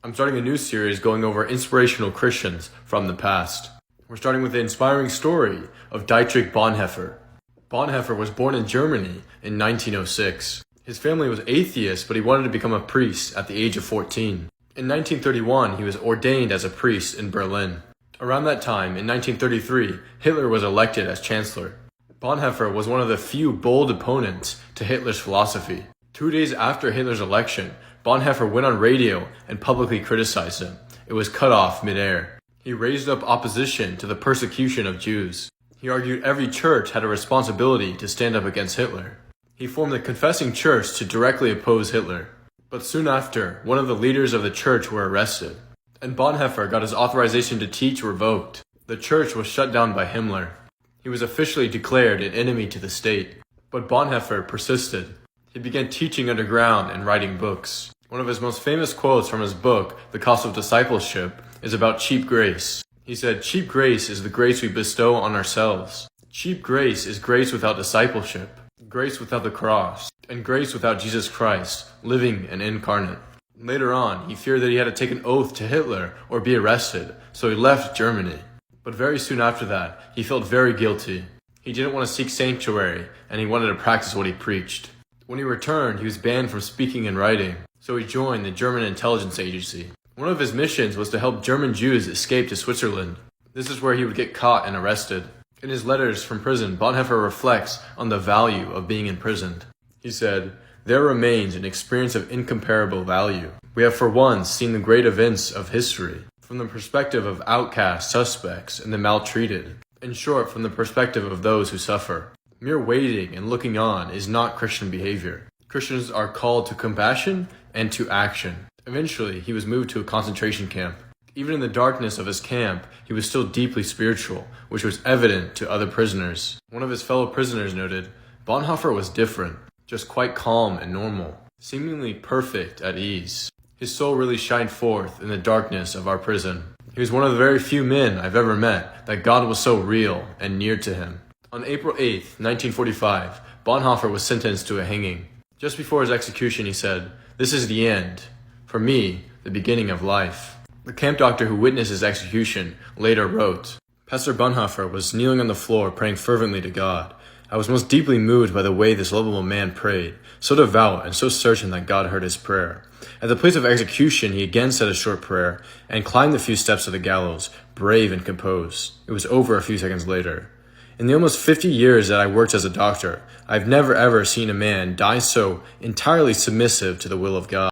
I'm starting a new series going over inspirational Christians from the past. We're starting with the inspiring story of Dietrich Bonhoeffer. Bonhoeffer was born in Germany in 1906. His family was atheist, but he wanted to become a priest at the age of 14. In 1931, he was ordained as a priest in Berlin. Around that time, in 1933, Hitler was elected as chancellor. Bonhoeffer was one of the few bold opponents to Hitler's philosophy. 2 days after Hitler's election, Bonhoeffer went on radio and publicly criticized him. It was cut off midair. He raised up opposition to the persecution of Jews. He argued every church had a responsibility to stand up against Hitler. He formed the Confessing Church to directly oppose Hitler. But soon after, one of the leaders of the church were arrested, and Bonhoeffer got his authorization to teach revoked. The church was shut down by Himmler. He was officially declared an enemy to the state. But Bonhoeffer persisted. He began teaching underground and writing books. One of his most famous quotes from his book, The Cost of Discipleship, is about cheap grace. He said, "Cheap grace is the grace we bestow on ourselves. Cheap grace is grace without discipleship, grace without the cross, and grace without Jesus Christ, living and incarnate." Later on, he feared that he had to take an oath to Hitler or be arrested, so he left Germany. But very soon after that, he felt very guilty. He didn't want to seek sanctuary, and he wanted to practice what he preached. When he returned, he was banned from speaking and writing, so he joined the German intelligence agency. One of his missions was to help German Jews escape to Switzerland. This is where he would get caught and arrested. In his letters from prison, Bonhoeffer reflects on the value of being imprisoned. He said, "There remains an experience of incomparable value. We have for once seen the great events of history, from the perspective of outcast suspects and the maltreated. In short, from the perspective of those who suffer. Mere waiting and looking on is not Christian behavior. Christians are called to compassion and to action." Eventually, he was moved to a concentration camp. Even in the darkness of his camp, he was still deeply spiritual, which was evident to other prisoners. One of his fellow prisoners noted, "Bonhoeffer was different, just quite calm and normal, seemingly perfect at ease. His soul really shined forth in the darkness of our prison. He was one of the very few men I've ever met that God was so real and near to him." On April 8, 1945, Bonhoeffer was sentenced to a hanging. Just before his execution, he said, "This is the end. For me, the beginning of life." The camp doctor who witnessed his execution later wrote, "Pastor Bonhoeffer was kneeling on the floor praying fervently to God. I was most deeply moved by the way this lovable man prayed, so devout and so certain that God heard his prayer. At the place of execution, he again said a short prayer and climbed the few steps of the gallows, brave and composed. It was over a few seconds later. In the almost 50 years that I worked as a doctor, I've never ever seen a man die so entirely submissive to the will of God."